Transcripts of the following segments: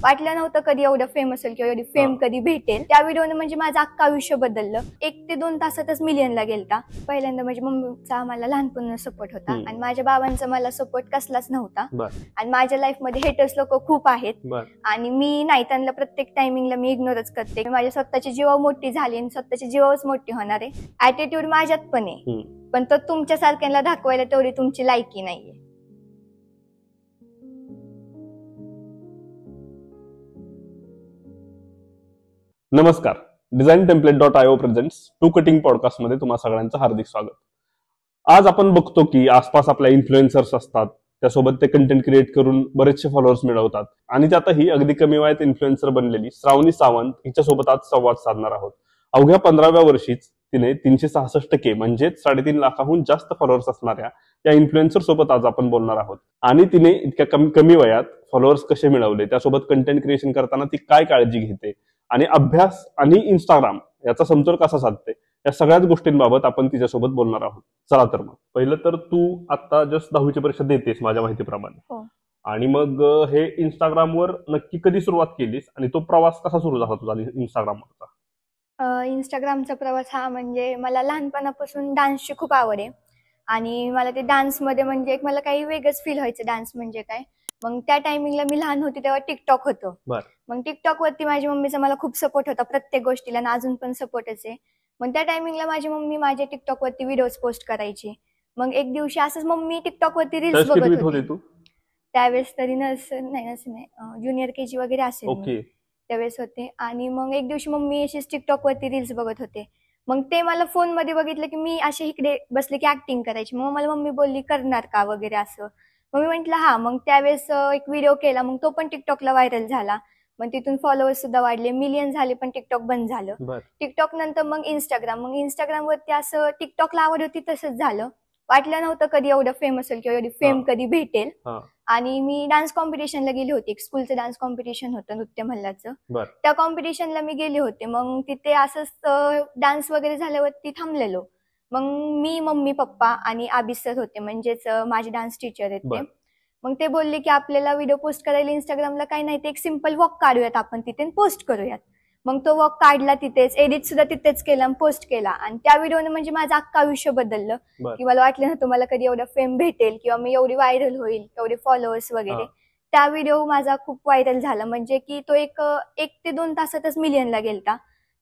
वाटलं नव्हतं कधी एवढं फेमस होईल किंवा एवढी फेम कधी भेटेल. त्या व्हिडिओने म्हणजे माझं अख्खं आयुष्य बदललं. 1 ते 2 तासातच मिलियनला गेलता. पहिल्यांदा म्हणजे मम्मीचा मला लहानपणापासून सपोर्ट होता आणि माझ्या बाबांचा मला सपोर्ट कसलाच नव्हता. आणि माझ्या लाईफ मध्ये हेटर्स लोक खूप आहेत आणि मी नाही, त्यांना प्रत्येक टायमिंगला मी इग्नोरच करते. माझ्या स्वतःची जीवावर मोठी झाली आणि स्वतःच्या जीवावरच मोठी होणार आहे. ऍटिट्यूड माझ्यात पण आहे, पण तो तुमच्या सारख्यांना दाखवायला तेवढी तुमची लायकी नाहीये. नमस्कार. designtemplate.io presents to cutting podcast मध्ये तुम्हा सगळ्यांचं हार्दिक स्वागत. आज आपण बघतो की आसपास आपल्या इन्फ्लुएन्सर्स असतात, त्यासोबत ते कंटेंट क्रिएट करून बरेचसे फॉलोअर्स मिळवतात आणि त्यातही अगदी कमी वयात इन्फ्लुएन्सर बनलेली श्रावणी सावंत हिच्यासोबत आज संवाद साधणार आहोत. अवघ्या 15व्या वर्षीच तिने 366K म्हणजेच 3.5 लाखाहून जास्त फॉलोअर्स असणाऱ्या या इन्फ्लुएन्सर सोबत आज आपण बोलणार आहोत. आणि तिने इतक्या कमी वयात फॉलोअर्स कसे मिळवले, त्यासोबत कंटेंट क्रिएशन करताना ती काय काळजी घेते आणि अभ्यास आणि इंस्टाग्राम याचा समतोल कसा साधते, या सगळ्याच गोष्टींबाबत आपण तिच्यासोबत बोलणार आहोत. चला तर मग पहिलं तर तू आता जस्ट 10वी परीक्षा देतेस माझ्या माहितीप्रमाणे, आणि मग हे इंस्टाग्रामवर नक्की कधी सुरुवात केलीस आणि तो प्रवास कसा सुरू झाला तुझा इंस्टाग्रामवरचा? इंस्टाग्रामचा प्रवास हा म्हणजे मला लहानपणापासून डान्सची खूप आवड आहे आणि मला ते डान्समध्ये म्हणजे एक मला काही वेगळंच फील व्हायचं डान्स म्हणजे काय. मग त्या टायमिंगला मी लहान होती तेव्हा टिकटॉक होतं. मग टिकटॉक वरती माझ्या मम्मीचा मला खूप सपोर्ट होता प्रत्येक गोष्टीला आणि अजून पण सपोर्टच आहे. मग त्या टायमिंगला माझी मम्मी माझ्या टिकटॉक वरती व्हिडिओज पोस्ट करायची. मग एक दिवशी असंच मम्मी टिकटॉक वरती रील्स बघत होती. त्यावेळेस तरी नाही ज्युनियर केजी वगैरे असेल त्यावेळेस होते. आणि मग एक दिवशी मम्मी अशीच टिकटॉक वरती रील्स बघत होते. मग ते मला फोन मध्ये बघितलं की मी असे इकडे बसले की ऍक्टिंग करायची. मग मला मम्मी बोलली करणार का वगैरे असं. मग मी म्हंटल हा. मग त्यावेळेस एक व्हिडिओ केला, मग तो पण टिकटॉकला व्हायरल झाला. मग तिथून फॉलोअर्स सुद्धा वाढले, मिलियन झाले, पण टिकटॉक बंद झालं. टिकटॉक नंतर मग इंस्टाग्राम वरती असं टिकटॉकला आवड होती तसंच झालं. वाटलं नव्हतं कधी एवढं फेमस होईल किंवा एवढी फेम कधी भेटेल. आणि मी डान्स कॉम्पिटिशनला गेले होते. एक स्कूलचं डान्स कॉम्पिटिशन होतं नृत्य मल्हारचं. त्या कॉम्पिटिशनला मी गेले होते. मग तिथे असंच डान्स वगैरे झाल्यावरती थांबलेलो. मग मी, मम्मी, पप्पा आणि आबिस सर होते, म्हणजेच माझे डान्स टीचर आहेत ते. मग ते बोलले की आपल्याला व्हिडिओ पोस्ट करायला इंस्टाग्रामला काही नाही, ते एक सिम्पल वॉक काढूयात आपण तिथे पोस्ट करूयात. मग तो वॉक काढला तिथेच, एडिट सुद्धा तिथेच केला, पोस्ट केला. आणि त्या व्हिडिओने म्हणजे माझं अख्खं आयुष्य बदललं की मला वाटलं नव्हतं मला कधी एवढं फेम भेटेल किंवा मी एवढी व्हायरल होईल, एवढे फॉलोअर्स वगैरे. त्या व्हिडिओ माझा खूप व्हायरल झाला, म्हणजे की तो एक ते 2 तासातच मिलियनला गेलता.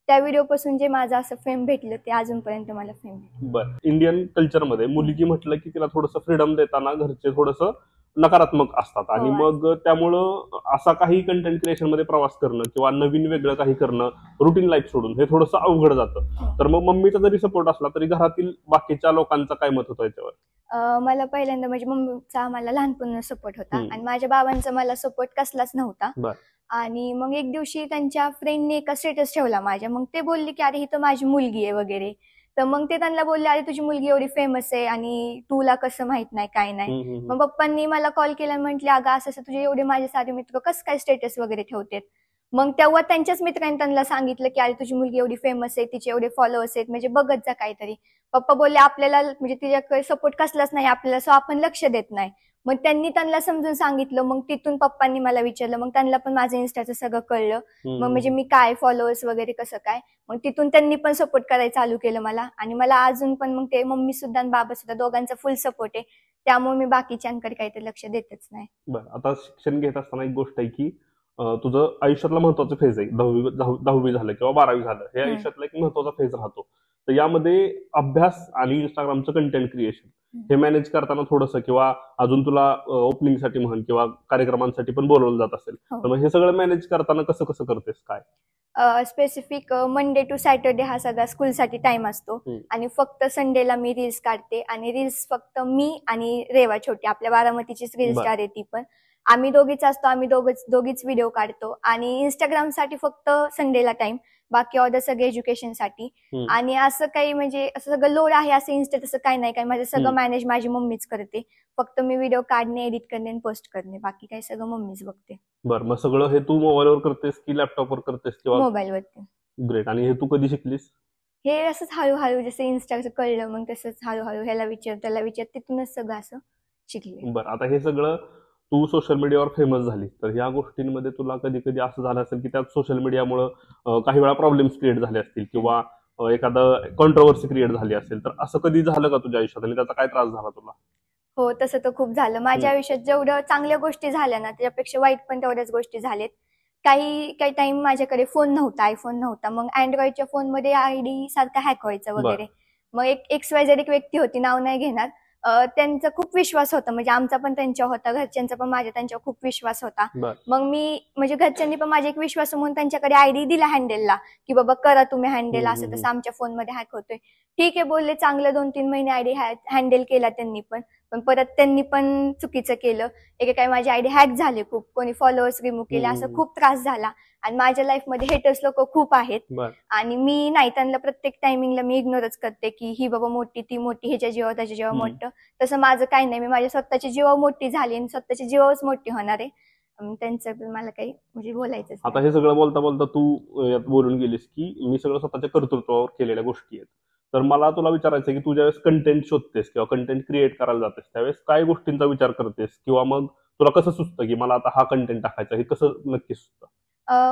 त्या व्हिडिओ पासून जे माझं असं फेम भेटलं ते अजूनपर्यंत मला फेम भेटलं. बरं, इंडियन कल्चरमध्ये मुलगी म्हटलं की तिला थोडंसं फ्रीडम देताना घरचे थोडंसं नकारात्मक असतात आणि मग त्यामुळं असा काही कंटेंट क्रिएशन मध्ये प्रवास करणं किंवा नवीन वेगळं काही करणं, रुटीन लाईफ सोडून हे थोडंसं अवघड जातं. तर मग मम्मीचा जरी सपोर्ट असला तरी घरातील बाकीच्या लोकांचं काय मत होतं याच्यावर? मला पहिल्यांदा म्हणजे मम्मीचा मला लहानपणापासून सपोर्ट होता आणि माझ्या बाबांचा मला सपोर्ट कसलाच नव्हता. आणि मग एक दिवशी त्यांच्या फ्रेंडने एक स्टेटस ठेवला माझ्या. मग ते बोलले की अरे ही तर माझी मुलगी आहे वगैरे. तर मग ते त्यांना बोलले अरे तुझी मुलगी एवढी फेमस आहे आणि तुला कसं माहित नाही काय नाही. मग पप्पांनी मला कॉल केला आणि म्हटले अगं असं तुझे एवढे माझे सारे मित्र कसं काय स्टेटस वगैरे ठेवतात. मग तेव्हा त्यांच्याच मित्रांनी त्यांना सांगितलं की अरे तुझी मुलगी एवढी फेमस आहे, तिचे एवढे फॉलोअर्स आहेत, म्हणजे बघत जा काहीतरी. पप्पा बोलले आपल्याला म्हणजे तिच्याकडे सपोर्ट कसलाच नाही आपल्याला, सो आपण लक्ष देत नाही. मग त्यांनी त्यांना समजून सांगितलं. मग तिथून पप्पांनी मला विचारलं, मग त्यांना पण माझं इन्स्टाचं सगळं कळलं. मग म्हणजे मी काय फॉलोअर्स वगैरे कसं काय, मग तिथून त्यांनी पण सपोर्ट करायला चालू केलं मला. आणि मला अजून पण मग ते मम्मी सुद्धा आणि बाबा सुद्धा दोघांचा फुल सपोर्ट आहे. त्यामुळे मी बाकीच्यांकडे काहीतरी लक्ष देतच नाही. बरं, आता शिक्षण घेत असताना एक गोष्ट आहे की तुझं आयुष्यातला महत्वाचा फेज आहे. 10वी झालं किंवा 12वी झालं, हे आयुष्यातला एक महत्वाचा फेज राहतो. तर यामध्ये अभ्यास आणि इंस्टाग्रामचं कंटेंट क्रिएशन हे मॅनेज करताना थोडंसं, किंवा अजून तुला ओपनिंगसाठी म्हण किंवा कार्यक्रमांसाठी पण बोलवलं जात असेल, तर मग हे सगळं मॅनेज करताना कसं कसं करतेस काय? स्पेसिफिक मंडे टू सॅटर्डे हा सगळा स्कूलसाठी टाइम असतो आणि फक्त संडेला मी रील्स काढते. आणि रील्स फक्त मी आणि रेवा छोटी, आपल्या बारामतीचीच रील स्टार आहे ती पण, आम्ही दोघीच असतो. आम्ही दोघीच व्हिडिओ काढतो. आणि इंस्टाग्रामसाठी फक्त संडेला टाइम, बाकी ऑर्डर सगळे एज्युकेशनसाठी. आणि असं काही म्हणजे असं सगळं लोड आहे असं इन्स्टा तसं काही नाही, काय माझं सगळं मॅनेज माझी मम्मीच करते. फक्त मी व्हिडिओ काढणे, एडिट करणे आणि पोस्ट करणे, बाकी काही सगळं मम्मीच बघते. बरं, मग सगळं हे तू मोबाईलवर करतेस की लॅपटॉपवर करतेस किंवा मोबाईलवरती? ग्रेट. आणि हे तू कधी शिकलीस? हे असंच हळूहळू, जसं इन्स्टाचं कळलं मग तसंच हळूहळू ह्याला विचार त्याला विचार, तिथूनच सगळं असं शिकले. बरं, आता हे सगळं तू सोशल मीडियावर फेमस झाली तर ह्या गोष्टींमध्ये तुला कधी कधी असं झालं असेल की त्यात सोशल मीडियामुळं काही वेळा प्रॉब्लेम्स क्रिएट झाले असतील किंवा एखादं कॉन्ट्रोवर्सी क्रिएट झाली असेल, तर असं कधी झालं का तुझ्या आयुष्यात आणि त्याचा काय त्रास झाला तुला? हो, तसं तर खूप झालं. माझ्या आयुष्यात जेवढं चांगल्या गोष्टी झाल्या ना, त्याच्यापेक्षा वाईट पण तेवढ्याच गोष्टी झाल्यात. काही काही टाइम माझ्याकडे फोन नव्हता, आयफोन नव्हता. मग अँड्रॉइडच्या फोनमध्ये आयडी सारखा हॅक व्हायचा वगैरे. मग एक XYZ एक व्यक्ती होती, नाव नाही घेणार. त्यांचा खूप विश्वास होता, म्हणजे आमचा पण त्यांच्यावर होता, घरच्यांचा पण माझ्या त्यांच्यावर खूप विश्वास होता. मग मी म्हणजे घरच्यांनी पण माझे एक विश्वास म्हणून त्यांच्याकडे आयडी दिला हँडलला, की बाबा करा तुम्ही हँडल, असं तसं आमच्या फोनमध्ये हॅक होतोय. ठीक आहे बोलले, चांगलं 2-3 महिने आयडी हँडल केला त्यांनी पण. पण परत त्यांनी पण चुकीचं केलं. एकेकाळी माझी आयडी हॅक झाली खूप, कोणी फॉलोअर्स रिमूव्ह केले, असं खूप त्रास झाला. आणि माझ्या लाईफमध्ये हेटर्स लोक खूप आहेत आणि मी नाही, त्यांना प्रत्येक टायमिंगला मी इग्नोरच करते की ही बाबा मोठी, ती मोठी, ह्याच्या जीवावर त्याच्या जीवावर मोठं. तसं माझं काही नाही, मी माझ्या स्वतःच्या जीवावर मोठी झाली आणि स्वतःच्या जीवावरच मोठी होणार आहे. त्यांचं मला काही म्हणजे बोलायचं. आता हे सगळं बोलता बोलता तू यात बोलून गेलीस की मी सगळं स्वतःच्या कर्तृत्वावर केलेल्या गोष्टी आहेत. तर मला तुला विचारायचं की तू ज्यावेळेस कंटेंट शोधतेस किंवा कंटेंट क्रिएट करायला जातेस त्यावेळेस काय गोष्टींचा विचार करतेस किंवा मग तुला कसं सुचतं की मला आता हा कंटेंट टाकायचा, हे कसं नक्की सुचतं?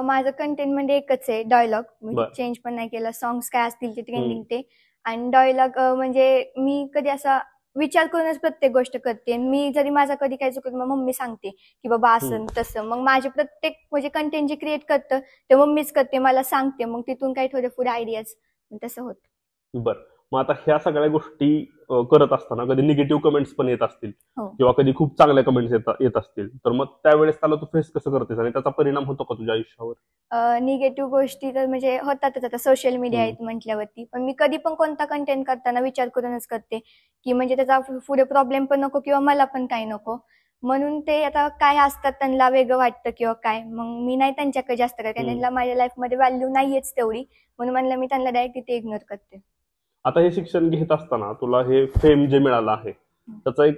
माझं कंटेंट म्हणजे एकच आहे, डायलॉग. म्हणजे चेंज पण नाही केला. सॉंग्स काय असतील ते ट्रेंडिंग ते. आणि डायलॉग म्हणजे मी कधी असा विचार करूनच प्रत्येक गोष्ट करते. मी जरी माझा कधी काय चुकत मग मम्मी सांगते की बाबा असं तसं. मग माझे प्रत्येक म्हणजे कंटेंट जे क्रिएट करतं ते मम्मीच करते, मला सांगते. मग तिथून काही थोडे पुढे आयडियाज तसं होतं. बरं. मग आता ह्या सगळ्या गोष्टी करत असताना कधी निगेटिव्ह कमेंट्स पण येत असतील किंवा कधी खूप चांगल्या कमेंट्स येत असतील, तर मग त्यावेळेस त्याला तू फेस कसं करतेस आणि त्याचा परिणाम होतो का तुझ्या आयुष्यावर? निगेटिव्ह गोष्टी तर म्हणजे होतातच आता, सोशल मीडिया आहेत म्हटल्यावरती. पण मी कधी पण कोणता कंटेंट करताना विचार करूनच करते की म्हणजे त्याचा पुढे प्रॉब्लेम पण नको किंवा मला पण काही नको. म्हणून ते आता काय असतात त्यांना वेगळं वाटतं किंवा काय, मग मी नाही त्यांच्याकडे जास्त काय, त्यांना माझ्या लाईफमध्ये व्हॅल्यू नाहीयेच तेवढी. म्हणून म्हणलं मी त्यांना डायरेक्ट तिथे इग्नोर करते. आता हे शिक्षण घेत असताना तुला हे फेम जे मिळालं आहे त्याचा एक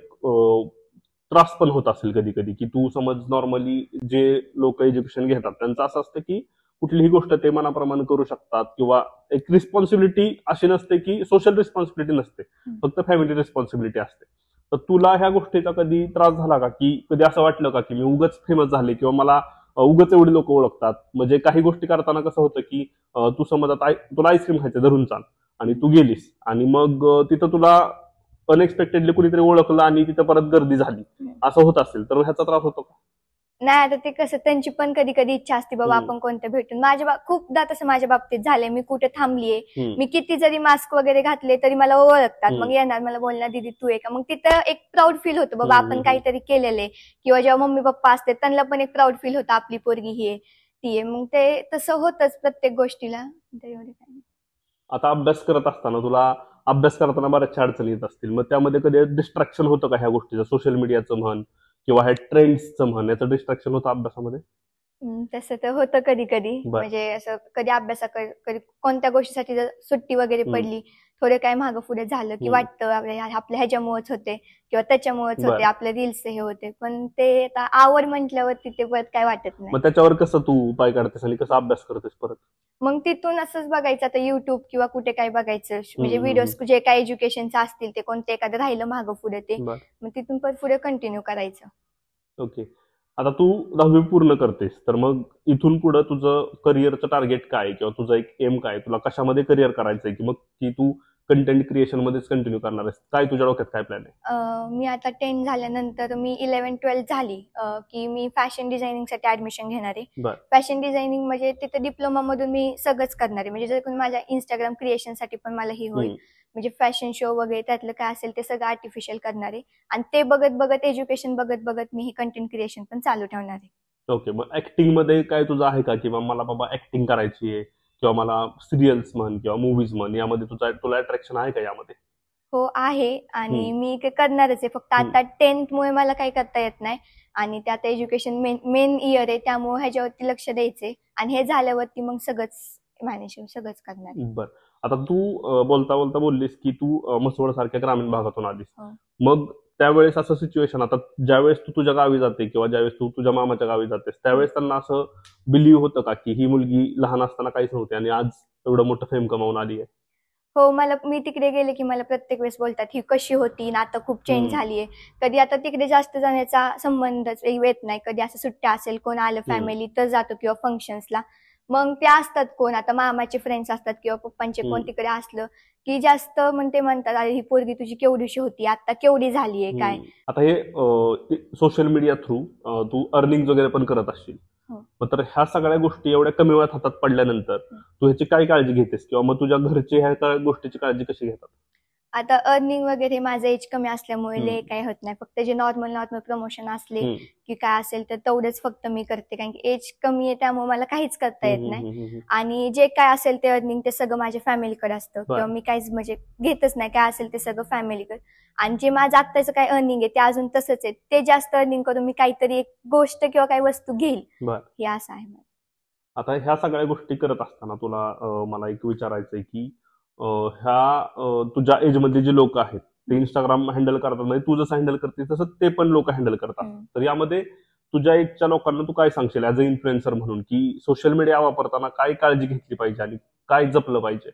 त्रास पण होत असेल कधी कधी, की तू समज नॉर्मली जे लोक एज्युकेशन घेतात त्यांचं असं असतं की कुठलीही गोष्ट ते मनाप्रमाणे करू शकतात किंवा एक रिस्पॉन्सिबिलिटी अशी नसते की सोशल रिस्पॉन्सिबिलिटी नसते, फक्त फॅमिली रिस्पॉन्सिबिलिटी असते. तर तुला ह्या गोष्टीचा कधी त्रास झाला का, की कधी असं वाटलं का की मी उगाच फेमस झाले किंवा मला उगाच एवढी लोक ओळखतात? म्हणजे काही गोष्टी करताना कसं होतं की तू समज आता तुला आईस्क्रीम खायचं धरून चाल आणि तू गेलीस आणि मग तिथं तुला अनएक्सपेक्टेडली कुणीतरी ओळखलं आणि तिथं परत गर्दी झाली, असं होत असेल तर ह्याचा त्रास होतो का? नाही, आता ते कसं त्यांची पण कधी कधी इच्छा असते बाबा आपण कोणत्या भेटून. खूपदा तसं माझ्या बाबतीत झालंय. मी कुठे थांबलीये, मी किती जरी मास्क वगैरे घातले तरी मला ओळखतात. मग येणार मला बोलणार दीदी तू आहे का. मग तिथं एक प्राऊड फील होतं बाबा आपण काहीतरी केलेलं आहे. किंवा जेव्हा मम्मी पप्पा असते त्यांना पण एक प्राऊड फील होतं आपली पोरगी ही आहे ती आहे. मग ते तसं होतच प्रत्येक गोष्टीला. आता अभ्यास करत असताना तुला अभ्यास करताना बऱ्याचशा अडचणी येत असतील, मग त्यामध्ये कधी डिस्ट्रॅक्शन होतं का ह्या गोष्टीचं, सोशल मीडियाचं म्हण किंवा ह्या ट्रेंड्सचं म्हण, याचं डिस्ट्रॅक्शन होतं अभ्यासामध्ये? तसं तर होतं कधी कधी. म्हणजे असं कधी कधी कोणत्या गोष्टीसाठी जर सुट्टी वगैरे पडली, थोडे काय मागं पुढे झालं की वाटतं आपल्या ह्याच्यामुळेच होते किंवा त्याच्यामुळेच होते, आपले रील्स हे होते. पण ते आता आवड म्हटल्यावरती ते परत काय वाटत नाही. मग त्याच्यावर कसं तू उपाय काढतेस आणि कसा अभ्यास करतेस परत? मग तिथून असंच बघायचं, आता युट्यूब किंवा कुठे काय बघायचं, म्हणजे व्हिडिओज जे काय एज्युकेशनचं असतील ते, कोणते एखादं राहिलं मागं पुढे ते, मग तिथून परत पुढे कंटिन्यू करायचं. ओके. आता तू 10वी पूर्ण करतेस तर मग इथून पुढे तुझं करिअरचं टार्गेट काय किंवा तुझं एक एम काय, तुला कशामध्ये करिअर करायचंय की मग की तू कंटेंट क्रिएशन मध्येच कंटिन्यू करणार आहेस, काय तुझ्या डोक्यात काय प्लॅन आहे? मी आता 10 झाल्यानंतर मी 11-12 झाली की मी फॅशन डिझायनिंगसाठी ऍडमिशन घेणार आहे. फॅशन डिझायनिंग म्हणजे तिथे डिप्लोमा मधून मी सगळंच करणार आहे. म्हणजे जर माझ्या इंस्टाग्राम क्रिएशनसाठी पण मला ही होईल. म्हणजे फॅशन शो वगैरे त्यातलं काय असेल ते सगळं आर्टिफिशियल करणार आहे. आणि ते बघत बघत एज्युकेशन बघत बघत मी हे कंटेंट क्रिएशन पण चालू ठेवणार आहे. ओके. मग ऍक्टिंग मध्ये काय तुझं आहे का, किंवा मला बाबा ऍक्टिंग करायची आहे किंवा मला सिरियल्स म्हण किंवा मूवीज म्हण, यामध्ये तुला अट्रॅक्शन आहे का यामध्ये? हो आहे. आणि मी करणारच आहे. फक्त आता 10th मुळे मला काही करता येत नाही आणि त्यात एज्युकेशन मेन इयर आहे, त्यामुळे ह्याच्यावरती लक्ष द्यायचंय. आणि हे झाल्यावरती मग सगळंच करणार. बरं. आता तू बोलता बोलता बोललीस की तू म्हसवड सारख्या ग्रामीण भागातून आलीस. मग त्यावेळेस असं सिच्युएशन, आता ज्यावेळेस तू तुझ्या गावी जाते किंवा ज्यावेळेस तू तुझ्या मामाच्या गावी जातेस त्यावेळेस त्यांना असं बिलीव्ह होतं का की ही मुलगी लहान असताना काहीच नव्हती आणि आज एवढं मोठं फेम कमावून आली आहे? हो, मी तिकडे गेले की मला प्रत्येक वेळेस बोलतात ही कशी होती ना, आता खूप चेंज झालीये. कधी आता तिकडे जास्त जाण्याचा संबंधच येत नाही. कधी असं सुट्ट्या असेल, कोण आलं फॅमिली तर जातो किंवा फंक्शन्सला. मग ते असतात कोण आता मामाचे फ्रेंड्स असतात किंवा पप्पांचे कोण तिकडे असलं की जास्त मग ते म्हणतात अरे ही पोरगी तुझी केवढीशी होती, आता केवढी झालीये काय. आता हे सोशल मीडिया थ्रू तू अर्निंग वगैरे पण करत असशील, तर ह्या सगळ्या गोष्टी एवढ्या कमी वेळात हातात पडल्यानंतर तू ह्याची काय काळजी घेतेस किंवा मग तुझ्या घरचे ह्या गोष्टीची काळजी कशी घेतात? आता अर्निंग वगैरे माझं एज कमी असल्यामुळे काही होत नाही. फक्त जे नॉर्मल प्रमोशन असले की काय असेल तर तेवढंच फक्त मी करते, कारण की एज कमी आहे त्यामुळे मला काहीच करता येत नाही. आणि जे काय असेल ते अर्निंग ते सगळं माझ्या फॅमिलीकडे असतं किंवा मी काहीच म्हणजे घेतच नाही. काय असेल ते सगळं फॅमिलीकडे. आणि जे माझं आत्ताचं काय अर्निंग आहे ते अजून तसंच आहे. ते जास्त अर्निंग करून मी काहीतरी एक गोष्ट किंवा काही वस्तू घेईल हे असं आहे. आता ह्या सगळ्या गोष्टी करत असताना तुला मला एक विचारायचंय की ह्या तुझ्या एज मध्ये जे लोक आहेत ते इंस्टाग्राम हँडल करतात, म्हणजे तू जसं हँडल करते तसं ते पण लोक हँडल करतात. तर यामध्ये तुझ्या एजच्या लोकांना तू काय सांगशील ऍज अ इन्फ्लुएन्सर म्हणून की सोशल मीडिया वापरताना काय काळजी घेतली पाहिजे आणि काय जपलं पाहिजे?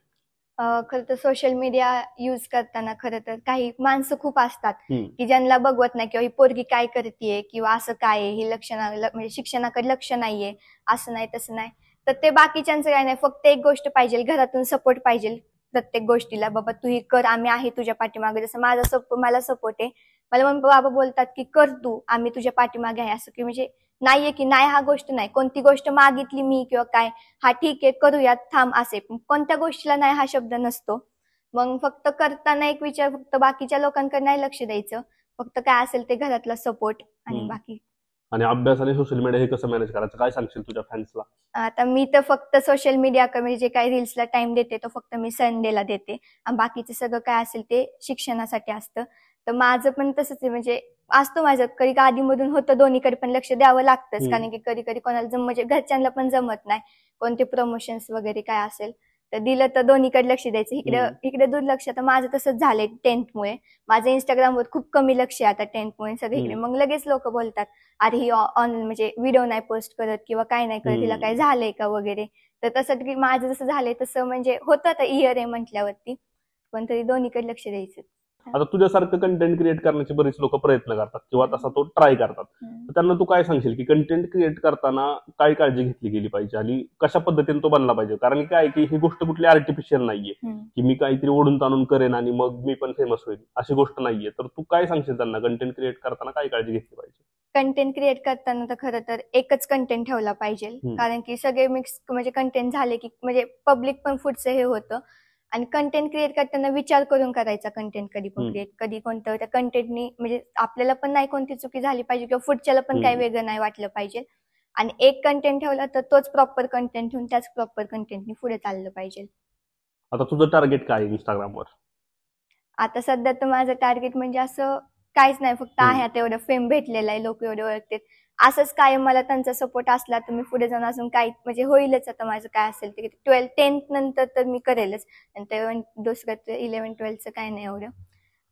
खरं तर सोशल मीडिया यूज करताना खरं तर काही माणसं खूप असतात की ज्यांना बघवत नाही किंवा ही पोरगी काय करतेय किंवा असं काय आहे, ही म्हणजे शिक्षणाकडे लक्ष नाहीये, असं नाही तसं नाही. तर ते बाकीच्यांचं काय नाही, फक्त एक गोष्ट पाहिजे, घरातून सपोर्ट पाहिजे प्रत्येक गोष्टीला. बाबा तू ही कर, आम्ही आहे तुझ्या पाठीमागे. जसं मला सपोर्ट आहे, मला मम्मी बाबा बोलतात की कर तू, आम्ही तुझ्या पाठीमागे आहे. असं की म्हणजे नाहीये की नाही हा गोष्ट नाही, कोणती गोष्ट मागितली मी किंवा काय हा ठीक आहे करूयात थांब असे, कोणत्या गोष्टीला नाही हा शब्द नसतो. मग फक्त करताना एक विचार, फक्त बाकीच्या लोकांकडे नाही लक्ष द्यायचं, फक्त काय असेल ते घरातला सपोर्ट आणि बाकी. आणि अभ्यास आणि सोशल मीडिया हे कसं मॅनेज करायचं, काय सांगशील तुझ्या फॅन्सला? आता मी तर फक्त सोशल मीडिया म्हणजे जे काही रील्सला टाइम देते तो फक्त मी संडेला देते, आणि बाकीचं सगळं काय असेल ते शिक्षणासाठी असतं. तर माझं पण तसंच आहे, म्हणजे असतो माझं कधी आधीमधून होतं, दोन्हीकडे पण लक्ष द्यावं लागतंच, कारण की कधी कधी कोणाला म्हणजे घरच्यांना पण जमत नाही, कोणते प्रमोशन्स वगैरे काय असेल तर दिलं तर दोन्हीकडे लक्ष द्यायचं, इकडे दुर्लक्ष. तर माझं तसंच झालंय टेन्थमुळे. माझं इंस्टाग्रामवर खूप कमी लक्ष आहे आता टेन्थमुळे सगळीकडे. मग लगेच लोक बोलतात अरे ही म्हणजे व्हिडिओ नाही पोस्ट करत किंवा काय नाही करत, तिला काय झालंय का वगैरे. तर तसं माझं जसं झालंय तसं म्हणजे होतं आता इयर आहे म्हटल्यावरती, पण तरी दोन्हीकडे लक्ष द्यायचं. आता तुझ्यासारखं कंटेंट क्रिएट करण्याचे बरेच लोक प्रयत्न करतात किंवा तसा तो ट्राय करतात, तर त्यांना तू काय सांगशील की कंटेंट क्रिएट करताना काय काळजी घेतली गेली पाहिजे आणि कशा पद्धतीने तो बनला पाहिजे? कारण काय की ही गोष्ट कुठली आर्टिफिशियल नाहीये की मी काहीतरी ओढून ताणून करेन आणि मग मी पण फेमस होईल, अशी गोष्ट नाहीये. तर तू काय सांगशील त्यांना कंटेंट क्रिएट करताना काय काळजी घेतली पाहिजे? कंटेंट क्रिएट करताना तर खरं तर एकच कंटेंट ठेवला पाहिजे, कारण की सगळे मिक्स म्हणजे कंटेंट झाले की म्हणजे पब्लिक पण पुढचं हे होतं. आणि कंटेंट क्रिएट करताना विचार करून करायचा कंटेंट कधी पण क्रिएट, कधी कोणतं त्या कंटेंटनी म्हणजे आपल्याला पण नाही कोणती चुकी झाली पाहिजे किंवा पुढच्याला पण काही वेगळं नाही वाटलं पाहिजे. आणि एक कंटेंट ठेवला तर तोच प्रॉपर कंटेंट ठेवून त्याच प्रॉपर कंटेंटनी पुढे चाललं पाहिजे. आता तुझं टार्गेट काय आहे इंस्टाग्रामवर? आता सध्या तर माझं टार्गेट म्हणजे असं काहीच नाही, फक्त आहे आता एवढं फेम भेटलेलं आहे, लोक एवढे ओळखतात, असंच काय मला त्यांचा सपोर्ट असला तर मी पुढे जाऊन असून काही म्हणजे होईलच. आता माझं काय असेल ते 10th नंतर तर मी करेलच, आणि दुसरं 11th 12th काय नाही एवढं.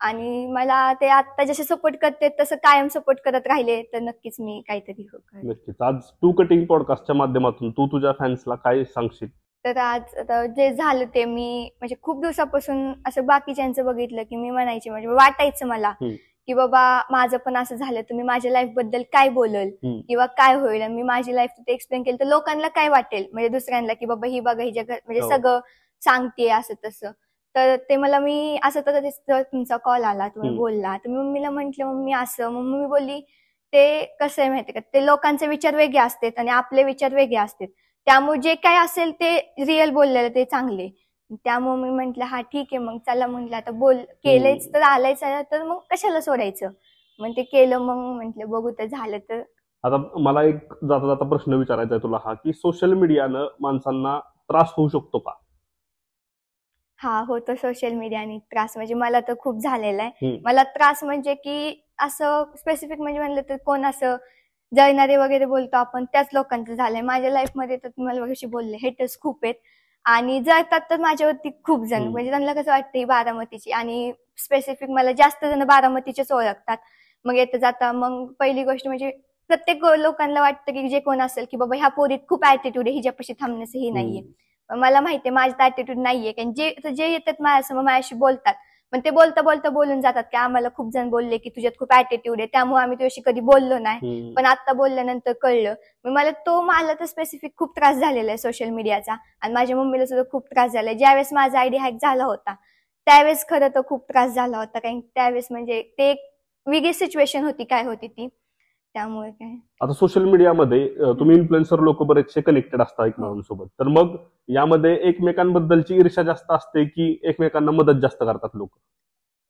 आणि मला ते आता जसे सपोर्ट करते तसं कायम सपोर्ट करत राहिले तर नक्कीच मी काहीतरी नक्कीच. आज टू कटिंग पॉडकास्टच्या माध्यमातून तू तुझ्या फॅन्सला काय सांगशील? तर आज आता जे झालं ते मी म्हणजे खूप दिवसापासून असं बाकीच्यांचं बघितलं की मी म्हणायचे, म्हणजे वाटायचं मला की बाबा माझं पण असं झालं तर मी माझ्या लाईफ बद्दल काय बोलल किंवा काय होईल, मी माझी लाईफ तिथे एक्सप्लेन केली तर लोकांना काय वाटेल, म्हणजे दुसऱ्यांना की बाबा ही बघा ही जगात म्हणजे सगळं सांगते असं तसं. तर ते मला मी असं तर तुमचा कॉल आला, तुम्ही बोलला, तर मी मम्मीला म्हंटलं मम्मी असं, मग मम्मी बोलली ते कसं आहे माहितीये का, ते लोकांचे विचार वेगळे असतात आणि आपले विचार वेगळे असतात, त्यामुळे जे काय असेल ते रिअल बोललेलं ते चांगले. त्यामुळे मी म्हंटल हा ठीक आहे, मग चला म्हंटल आता केलंच तर आलायच तर मग कशाला सोडायचं, मग ते केलं. मग म्हंटल बघू तर झालं तर. आता मला एक जाता जाता प्रश्न विचारायचा आहे तुला हा, की सोशल मीडियानं माणसांना त्रास होऊ शकतो का? हा होतो, सोशल मीडियाने त्रास म्हणजे मला तर खूप झालेला आहे. मला त्रास म्हणजे की असं स्पेसिफिक म्हणजे म्हणलं तर कोण असं जळणारे वगैरे बोलतो आपण त्याच लोकांचं झालंय माझ्या लाईफमध्ये. तर तुम्हाला कशी बोलले हेटर्स खूप आहेत आणि जळतात तर माझ्यावरती खूप जण, म्हणजे त्यांना कसं वाटतं बारामतीची, आणि स्पेसिफिक मला जास्त जण बारामतीचेच ओळखतात. मग येतं जाता मग पहिली गोष्ट म्हणजे प्रत्येक लोकांना वाटतं की जे कोण असेल की बाबा ह्या पोरीत खूप ऍटिट्यूड आहे, हिच्यापाशी थांबण्याचं ही नाहीये. मला माहितीये माझ्यात ऍटिट्यूड नाहीये, कारण जे जे येतात माझ्यासमोर माझ्याशी बोलतात, पण ते बोलता बोलता बोलून जातात की आम्हाला खूप जण बोलले की तुझ्यात खूप ऍटिट्यूड आहे, त्यामुळे आम्ही तुझ्याशी कधी बोललो नाही, पण आता बोलल्यानंतर कळलं. मग मला तर स्पेसिफिक खूप त्रास झालेला आहे सोशल मीडियाचा, आणि माझ्या मम्मीला सुद्धा खूप त्रास झालाय. ज्यावेळेस माझा आयडी हॅक झाला होता त्यावेळेस खरं तर खूप त्रास झाला होता, कारण त्यावेळेस म्हणजे ते एक वेगळी सिच्युएशन होती काय होती ती, त्यामुळे काय. आता सोशल मीडियामध्ये तुम्ही इन्फ्लुएन्सर लोक बरेचसे कनेक्टेड असतात एकमेकांसोबत, तर मग यामध्ये एकमेकांबद्दलची ईर्ष्या जास्त असते की एकमेकांना मदत जास्त करतात लोक?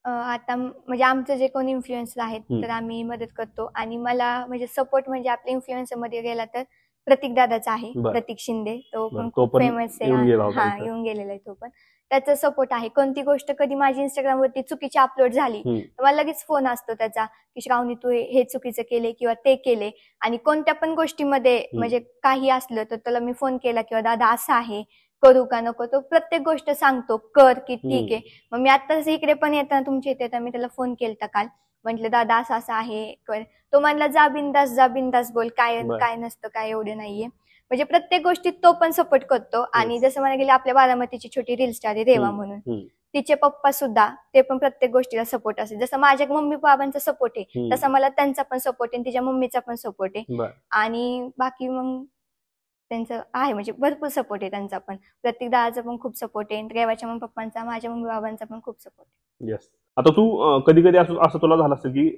आता म्हणजे आमचं जे कोणी इन्फ्लुएन्सर आहेत तर आम्ही मदत करतो, आणि मला म्हणजे सपोर्ट म्हणजे आपल्या इन्फ्लुएन्सर मध्ये गेला तर प्रतीक दादाचा आहे, प्रतीक शिंदे. तो पण खूप फेमस आहे, येऊन गेलेला आहे तो पण. त्याचा सपोर्ट आहे. कोणती गोष्ट कधी माझी इंस्टाग्राम वरती चुकीची अपलोड झाली तर मला लगेच फोन असतो त्याचा की श्रावणी तू हे चुकीचं केले किंवा ते केले, आणि कोणत्या पण गोष्टीमध्ये म्हणजे काही असलं तर त्याला मी फोन केला किंवा दादा असं आहे करू का नको, तो प्रत्येक गोष्ट सांगतो कर की ठीक आहे. मग मी आता इकडे पण येताना तुमच्या इथे येताना मी त्याला फोन केलता काल, म्हटलं दादा असं असं आहे कर. तो म्हणला जा बिंदास बोल, काय नसतं, काय एवढे नाहीये. म्हणजे प्रत्येक गोष्टीत तो पण सपोर्ट करतो. आणि जसं मला गेले आपल्या बारामतीची छोटी रील स्टार आहे रेवा म्हणून, तिचे पप्पा सुद्धा ते पण प्रत्येक गोष्टीला सपोर्ट असेल. जसं माझ्या मम्मी बाबांचा सपोर्ट आहे तसा मला त्यांचा पण सपोर्ट आहे, तिच्या मम्मीचा पण सपोर्ट आहे. आणि बाकी मग त्यांचं आहे म्हणजे भरपूर सपोर्ट आहे त्यांचा पण. प्रत्येक दादाचा पण खूप सपोर्ट आहे, रेवाच्या मम्मी पप्पांचा, माझ्या मम्मी बाबांचा पण खूप सपोर्ट आहे. येस. आता तू कधी कधी असं तुला झालं असेल की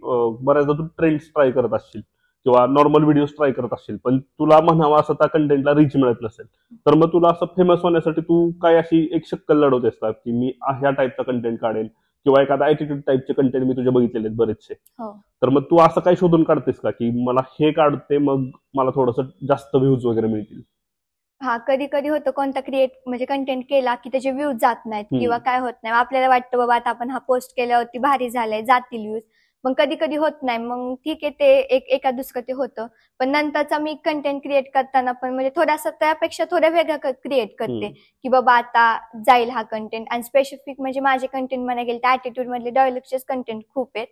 बऱ्याचदा तू ट्रेंड्स ट्राय करत असशील किंवा नॉर्मल व्हिडिओ ट्राय करत असशील, पण तुला म्हणावा असं त्या कंटेंटला रीच मिळत नसेल, तर मग तुला असं फेमस होण्यासाठी तू काय अशी एक शक्कल लढवतेस का की मी ह्या टाईपचा कंटेंट काढेल किंवा एखादा ऍटिट्यूड टाईपचे कंटेंट मी तुझे बघितलेले आहेत बरेचसे, तर मग तू असं काही शोधून काढतेस का की मला हे काढते मग मला थोडंसं जास्त व्ह्यूज वगैरे मिळतील? हा, कधी कधी होतं कोणता म्हणजे कंटेंट केला की त्याचे व्ह्यूज जात नाहीत किंवा काय होत नाही, आपल्याला वाटतं बाबा आता आपण हा पोस्ट केल्यावरती भारी झालाय जातील व्ह्यूज, मग कधी कधी होत नाही. मग ठीक आहे, ते एका दुसरं ते होतं. पण नंतरचा मी कंटेंट क्रिएट करताना पण म्हणजे थोडासा त्यापेक्षा थोड्या वेगळा क्रिएट करते की बाबा आता जाईल हा कंटेंट. आणि स्पेसिफिक म्हणजे माझे कंटेंट म्हणा गेले त्या ऍटिट्यूड मधले डायलॉग्सचेच कंटेंट खूप आहेत,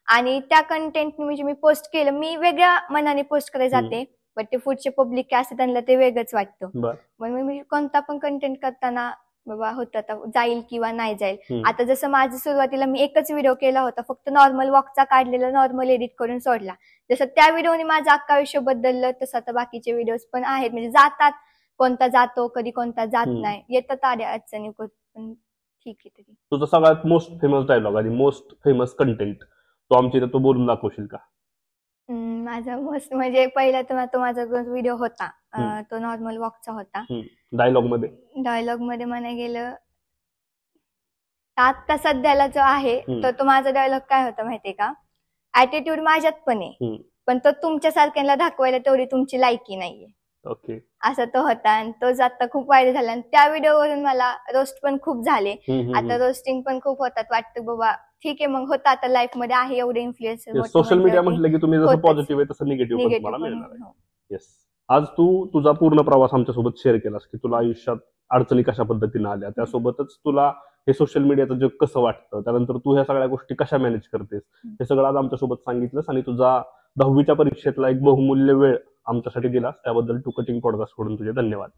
आणि त्या कंटेंट म्हणजे मी पोस्ट केलं, मी वेगळ्या मनाने पोस्ट करायला जाते, बट ते पुढचे पब्लिक काय असते त्यांना ते वेगळंच वाटतं. म्हणून मी कोणता पण कंटेंट करताना बाबा होतं आता जाईल किंवा नाही जाईल. आता जसं माझं सुरुवातीला मी एकच व्हिडिओ केला होता, फक्त नॉर्मल वॉकचा काढलेला, नॉर्मल एडिट करून सोडला. जसं त्या व्हिडिओने माझं अख्खं आयुष्य बदललं, तसं आता बाकीचे व्हिडिओज पण आहेत, म्हणजे जातात, कोणता जातो कधी कोणता जात नाही, येतात अडचणी, पण ठीक आहे. तरी तुझा सगळ्यात मोस्ट फेमस डायलॉग आणि मोस्ट फेमस कंटेंट तो आमच्या इथे तो बोलून दाखवशील का? माझा मस्त म्हणजे पहिला तर तो माझा व्हिडिओ होता, तो नॉर्मल वॉकचा होता. डायलॉग मध्ये म्हणायला गेलं आता सध्याला जो आहे तर तो माझा डायलॉग काय होता माहितीये का, ऍटिट्यूड माझ्यात पण आहे, पण तो तुमच्या सारख्यांना दाखवायला तेवढी तुमची लायकी नाहीये. ओके, असा तो होता, आणि तो आता खूप व्हायरल झाला, आणि त्या व्हिडिओवरून मला रोस्ट पण खूप झाले. आता रोस्टिंग पण खूप होतात, वाटतं बाबा ठीक आहे, मग होतं आता लाईफ मध्ये आहे एवढे इन्फ्लुएन्सर. सोशल मीडिया म्हटलं की तुम्ही जसं पॉझिटिव्ह आहे तसं निगेटिव्ह पण तुम्हाला मिळणार आहे. येस. आज तू तुझा पूर्ण प्रवास आमच्यासोबत शेअर केलास की तुला आयुष्यात अडचणी कशा पद्धतीने आल्या, त्यासोबतच तुला हे सोशल मीडियाचं जग कसं वाटतं, त्यानंतर तू ह्या सगळ्या गोष्टी कशा मॅनेज करतेस, हे सगळं आज आमच्यासोबत सांगितलंस, आणि तुझा 10वीच्या परीक्षेतला एक बहुमूल्य वेळ आमच्यासाठी दिलास त्याबद्दल टू कटिंग पॉडकास्ट कडून तुझे धन्यवाद.